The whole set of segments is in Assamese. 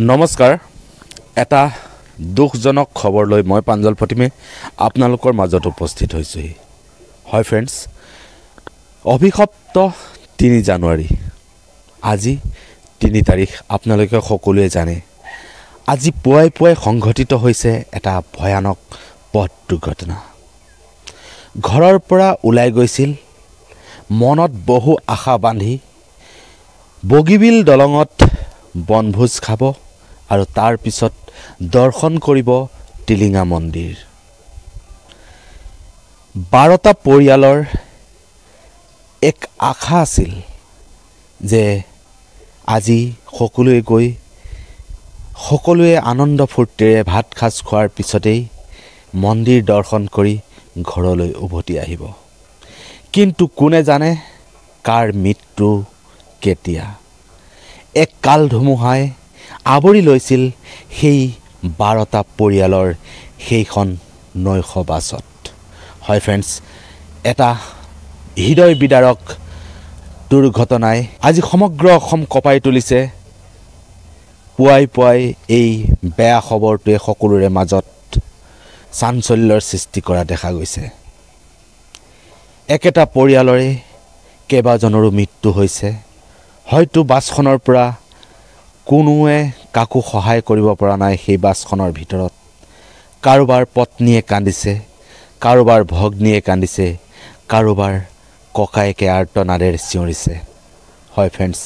নমস্কাৰ এটা দুখজনক খবৰ লৈ মই পাঞ্জল প্ৰতিমে আপোনালোকৰ মাজত উপস্থিত হৈছোহি হয় ফ্ৰেন্ডছ অভিশপ্ত 3 জানুৱাৰী আজি 3 তাৰিখ আপোনালোকে সকলোৱে জানে আজি পুৱাই সংঘটিত হৈছে এটা ভয়ানক পথ দুৰ্ঘটনা ঘৰৰ পৰা ওলাই গৈছিল মনত বহু আশা বান্ধি বগীবিল দলঙত বনভোজ খাব আৰু তাৰ পিছত দৰ্শন কৰিব টিলিঙা মন্দিৰ 12টা পৰিয়ালৰ এক আশা আছিল যে আজি সকলোৱে গৈ সকলোৱে আনন্দ ফুৰ্তিৰে ভাত খাজ খোৱাৰ পিছতেই মন্দিৰ দৰ্শন কৰি ঘৰলৈ উভতি আহিব কিন্তু কোনে জানে কাৰ মৃত্যু কেতিয়া এক কাল ধুমুহাই আবৰি লৈছিল সেই 12টা পৰিয়ালৰ সেইখন নৈশ বাছত হয় ফ্ৰেন্ডছ এটা হৃদয় বিদাৰক দুৰ্ঘটনাই আজি সমগ্ৰ অসম কঁপাই তুলিছে পুৱাই এই বেয়া খবৰটোৱে সকলোৰে মাজত চাঞ্চল্যৰ সৃষ্টি কৰা দেখা গৈছে একেটা পৰিয়ালৰে কেইবাজনৰো মৃত্যু হৈছে হয়তো বাছখনৰ পৰা কোনোৱে কাকো সহায় কৰিব পৰা নাই সেই বাছখনৰ ভিতৰত কাৰোবাৰ পত্নীয়ে কান্দিছে কাৰোবাৰ ভগ্নীয়ে কান্দিছে কাৰোবাৰ ককায়েকে আৰ্তনাদেৰে চিঞৰিছে হয় ফ্ৰেন্ডছ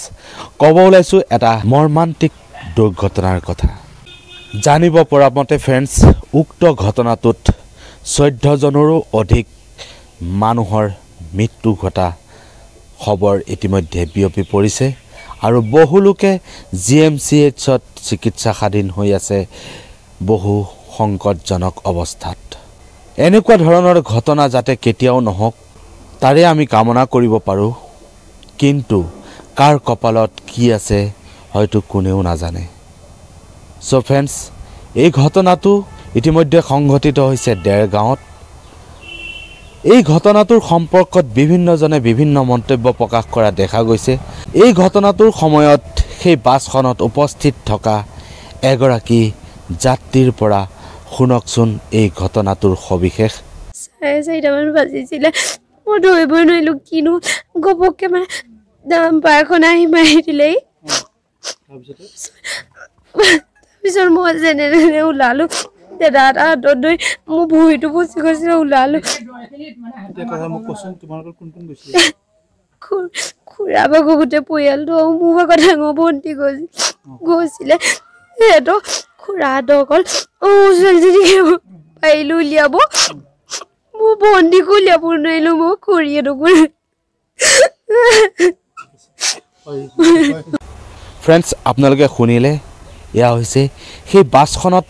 ক'ব ওলাইছো এটা মৰ্মান্তিক দুৰ্ঘটনাৰ কথা জানিব পৰা মতে ফ্ৰেন্ডছ উক্ত ঘটনাটোত 14 জনৰো অধিক মানুহৰ মৃত্যু ঘটা খবৰ ইতিমধ্যে বিয়পি পৰিছে আৰু বহু লোকে জিএমচিএইচত চিকিৎসাধীন হৈ আছে বহু সংকটজনক অৱস্থাত এনেকুৱা ধৰণৰ ঘটনা যাতে কেতিয়াও নহওক তাৰে আমি কামনা কৰিব পাৰো কিন্তু কাৰ কপালত কি আছে হয়তো কোনেও নাজানে সো ফ্ৰেন্ডছ এই ঘটনাটো ইতিমধ্যে সংঘটিত হৈছে দেৰগাঁৱত এই ঘটনাটোৰ সম্পৰ্কত বিভিন্নজনে বিভিন্ন মন্তব্য প্ৰকাশ কৰা দেখা গৈছে এই ঘটনাটোৰ সময়ত সেই বাছখনত উপস্থিত থকা এগৰাকী যাত্ৰীৰ পৰা শুনকচোন এই ঘটনাটোৰ সবিশেষ 4:30 মান বাজিছিলে মই ধৰিব নোৱাৰিলো কিনো গপককে মানে বাইকখন আহি মাৰি দিলেই তাৰপিছত মই যেনে ওলালো দাদা দৈ মোৰ ভৰিটো বচি গৈছিলে ওলালো খুৰা বাগৰ গোটেই পৰিয়ালটো মোৰ বাগৰ ডাঙৰ ভণ্টি গৈছিলে সেইটো খুৰাহঁতৰ অকল ছোৱালীজনীকে পাৰিলো উলিয়াব মোৰ ভণ্টিকো উলিয়াব নোৱাৰিলো মই খুৰীহঁতকো ফ্ৰেন্ডছ আপোনালোকে শুনিলে এয়া হৈছে সেই বাছখনত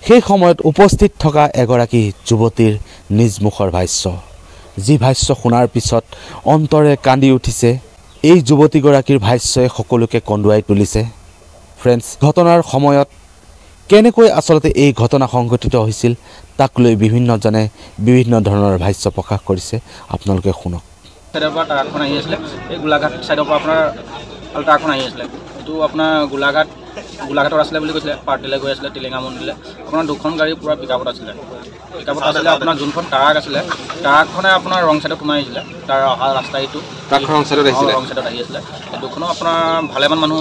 সেই সময়ত উপস্থিত থকা এগৰাকী যুৱতীৰ নিজ মুখৰ ভাষ্য যি ভাষ্য শুনাৰ পিছত অন্তৰে কান্দি উঠিছে এই যুৱতীগৰাকীৰ ভাষ্যই সকলোকে কন্দুৱাই তুলিছে ফ্ৰেন্ডছ ঘটনাৰ সময়ত কেনেকৈ আচলতে এই ঘটনা সংঘটিত হৈছিল তাক লৈ বিভিন্নজনে বিভিন্ন ধৰণৰ ভাষ্য প্ৰকাশ কৰিছে আপোনালোকে শুনক সাইডৰ পৰা ট্ৰাকখন আহি আছিলে এই গোলাঘাট সাইডৰ পৰা আপোনাৰ ট্ৰাকখন আহি আছিলে এইটো আপোনাৰ গোলাঘাটৰ আছিলে বুলি কৈছিলে পাৰ্টিলৈ গৈ আছিলে টিলিঙা মন্দিৰলৈ আপোনাৰ দুখন গাড়ী পুৰা পিকআপত আছিলে আপোনাৰ যোনখন ট্ৰাক আছিলে ট্ৰাকখনে আপোনাৰ ৰং সাইডত সোমাই আহিছিলে তাৰ অহা ৰাস্তা এইটো ট্ৰাকখন ৰং সাইডত আহি আছিলে দুখনো আপোনাৰ ভালেমান মানুহ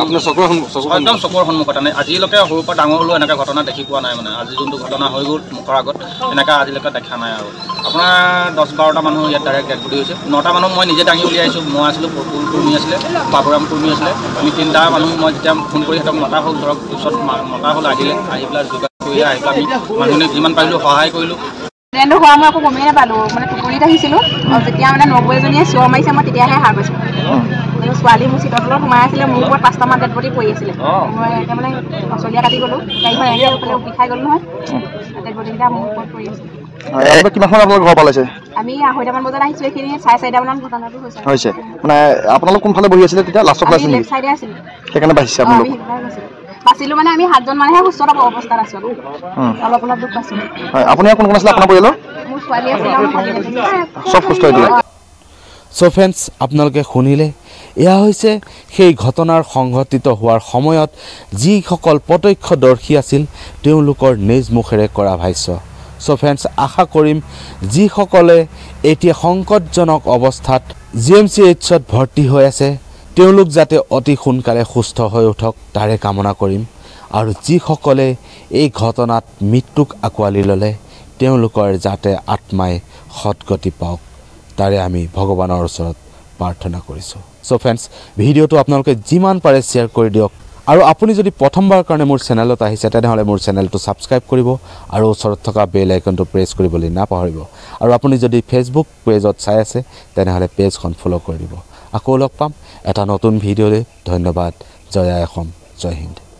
একদম চকুৰ সন্মুখত মানে আজিলৈকে সৰুৰ পৰা ডাঙৰ হ'লেও এনেকুৱা ঘটনা দেখি পোৱা নাই মানে আজি যোনটো ঘটনা হৈ গ'ল মুখৰ আগত এনেকুৱা আজিলৈকে দেখা নাই আৰু আপোনাৰ 10-12টা মানুহ ইয়াত ডাইৰেক্ট ডেড বডি হৈছে 9টা মানুহ মই নিজে দাঙি উলিয়াইছোঁ মই আছিলোঁ প্ৰফুল কুৰ্মী আছিলে বাবুৰাম কুৰ্মী আছিলে আমি 3টা মানুহ মই যেতিয়া ফোন কৰি সিহঁতক মতা হ'ল ধৰক পিছত মতা হ'ল আহিলে আহি পেলাই যোগাযোগ কৰি আহি পেলাই আমি মানুহখিনিক যিমান পাৰিলোঁ সহায় কৰিলোঁ ট্ৰেইনটো হোৱা মই একো গমেই নাপালোঁ মানে টোপনিত আহিছিলোঁ আৰু যেতিয়া মানে 90জনীয়ে চিঞৰ মাৰিছে মই তেতিয়াহে সাৰ পাইছোঁ ছোৱালী মোৰ চিটৰ তলত সোমাই আছিলে মোৰ ওপৰত 5টামান ডেড বডি পৰি আছিলে মই এতিয়া মানে মচলীয়া কাটি গ'লোঁ গাড়ীখন এনেকৈ বিষাই গ'লোঁ নহয় ডেড বডিকেইটা মোৰ ওপৰত পৰি আছিলে আমি 2:30মান বজাত আহিছোঁ এইখিনি 4:30 মানত ঘটনাটো হৈছে মানে আপোনালোক কোনফালে বহি আছিলে তেতিয়া লাষ্টত আছিলে লেফ্ট চাইডে আছিলে সেইকাৰণে বাচিছে আপোনালোক বাচিলোঁ মানে আমি 7জন মানেহে সুস্থ অৱস্থাত আছোঁ অলপ দুখ পাইছিলোঁ হয় আপুনি কোন কোন আছিলে আপোনাৰ পৰিয়ালৰ মোৰ ছোৱালী আছিলে সব সুস্থ হৈ দিলে সো ফ্ৰেন্ডছ আপোনালোকে শুনিলে এয়া হৈছে সেই ঘটনাৰ সংঘটিত হোৱাৰ সময়ত যিসকল প্ৰত্যক্ষদৰ্শী আছিল তেওঁলোকৰ নিজ মুখেৰে কৰা ভাষ্য। সো ফ্ৰেণ্ডছ, আশা কৰিম যিসকলে এতিয়া সংকটজনক অৱস্থাত GMCHত ভৰ্তি হৈ আছে তেওঁলোক যাতে অতি সোনকালে সুস্থ হৈ উঠক তাৰে কামনা কৰিম। আৰু যিসকলে এই ঘটনাত মৃত্যুক আঁকোৱালি ল'লে তেওঁলোকৰ যাতে আত্মাই সৎগতি পাওক তাৰে আমি ভগৱানৰ ওচৰত প্ৰাৰ্থনা কৰিছোঁ। সো ফ্ৰেণ্ডছ, ভিডিঅ'টো আপোনালোকে যিমান পাৰে শ্বেয়াৰ কৰি দিয়ক আৰু আপুনি যদি প্ৰথমবাৰৰ কাৰণে মোৰ চেনেলত আহিছে তেনেহ'লে মোৰ চেনেলটো ছাবস্ক্ৰাইব কৰিব আৰু ওচৰত থকা বেল আইকনটো প্ৰেছ কৰিবলৈ নাপাহৰিব। আৰু আপুনি যদি ফেচবুক পেজত চাই আছে তেনেহ'লে পেজখন ফ'ল' কৰি দিব। আকৌ লগ পাম এটা নতুন ভিডিঅ'লৈ। ধন্যবাদ। জয় আই অসম, জয় হিন্দ।